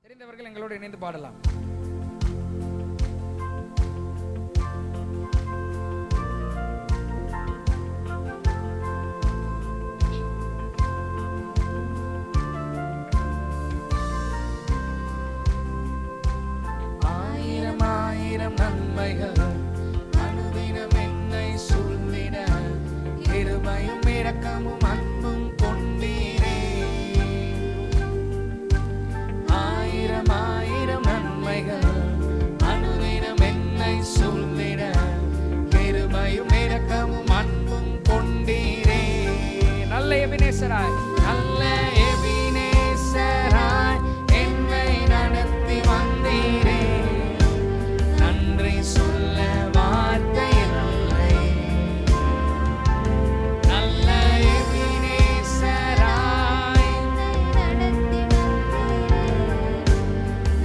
தெரிந்தவர்கள் எங்களோடு இணைந்து பாடலாம். ஆயிரம் ஆயிரம் நன்மைகள் அனுதினம் என்னை சூழ்ந்திட, கிருபையும் இரக்கமும் அன்பும் கொண்டீரே. ஆயிரம் ஆயிரம் நன்மைகள் அனுதினம் என்னை சூழ்ந்திட, கிருபையும் இரக்கமும் அன்பும் கொண்டீரே. நல்ல எபினேசராய் நல்ல எபினேசராய் என்னை நடத்தி வந்தீரே. நன்றி சொல்ல வார்த்தை இல்லை. நல்ல எபினேசராய்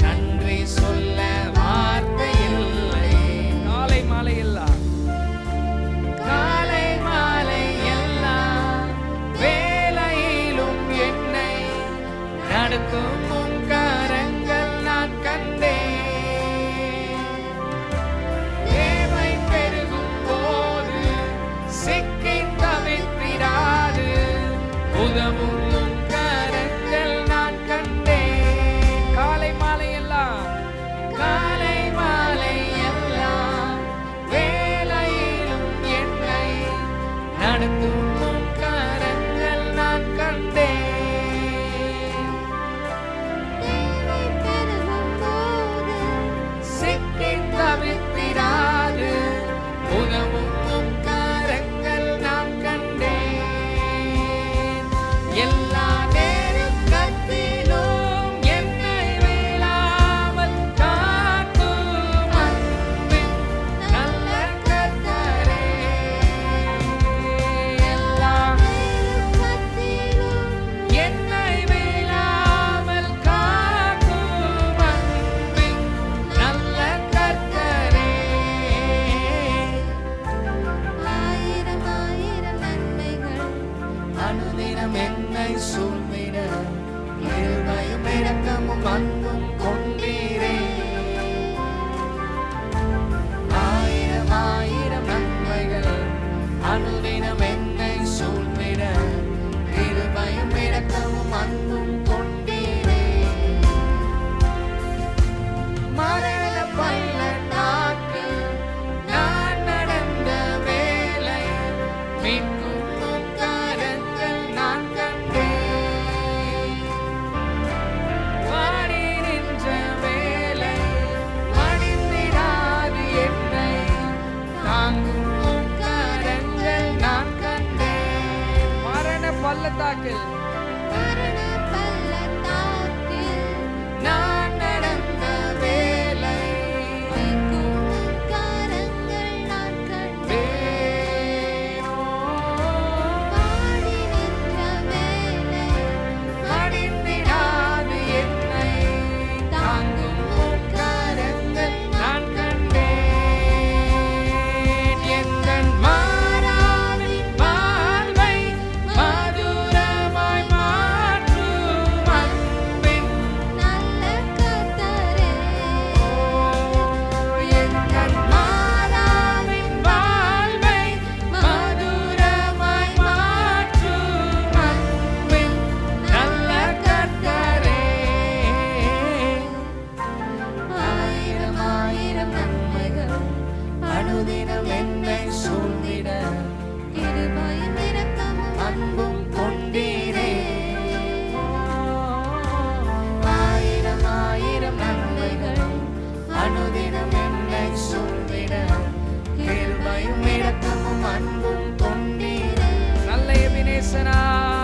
நன்றி சொல்ல வார்த்தை இல்லை. காலை மாலை எல்லாம் காலை மாலை எல்லா வேளையிலும் என்னை நடத்தும் உம் கரங்கள் நான் கண்டேன். தேவை பெருகும் போது சிக்கி தவித்திடாது உதவும் உம் கரங்கள் நான் கண்டேன். காலை மாலை எல்லாம் காலை மாலை எல்லா வேளையிலும் என்னை நடத்தும் உம் கரங்கள் நான் கண்டேன். சிக்கி தவித்திடாது உதவும் உம் கரங்கள் நான் கண்டேன். எல்லா நேரத்திலும் என்னை வீழாமல் காக்கும் அன்பின் நல்ல கர்த்தரே. எல்லா என்னை வீழாமல் காக்கும் அன்பின் நல்ல கர்த்தரே. ஆயிரம் ஆயிரம் நன்மைகள் அனுதினம் என்னை சூழ்ந்திட, கிருபையும் இரக்கமும் அன்பும் கொண்டீரே. ஆயிரம் ஆயிரம் நன்மைகள் அனுதினம் என்னை சூழ்ந்திட, கிருபையும் இரக்கமும் அன்பும் கொண்டீரே. மரண பள்ளத்தாக்கில் நான் நடந்த வேளை மீட்கும் உம் கரங்கள் நான் கண்டேன். வாடி நின்ற வேளை மடிந்திடாது என்னை தாங்கும் உம் கரங்கள் நான் கண்டேன். மரண பள்ளத்தாக்கில் மரண பள்ளத்தாக்கில் நான் நடந்த வேளை மீட்கும் உம் கரங்கள் நான் கண்டேன். வாடி நின்ற வேளை மடிந்திடாது என்னை தாங்கும் உம் கரங்கள் நான் கண்டேன். எந்தன் மாறாவின் வாழ்வை மதுரமாய் மாற்றும் அன்பின் நல்ல கர்த்தரே. எந்தன் மாறாவின் வாழ்வை மதுரமாய் மாற்றும் அன்பின் நல்ல கர்த்தரே. ஆயிரம் ஆயிரம் நன்மைகள் அனுதினம் என்னை சூழ்ந்திட, கிருபையும் இரக்கமும் அன்பும் கொண்டீரே. ஆயிரம் ஆயிரம் நன்மைகள் அனுதினம் என்னை சூழ்ந்திட, கிருபையும் இரக்கமும் அன்பும் கொண்டீரே. நல்ல எபினேசராய்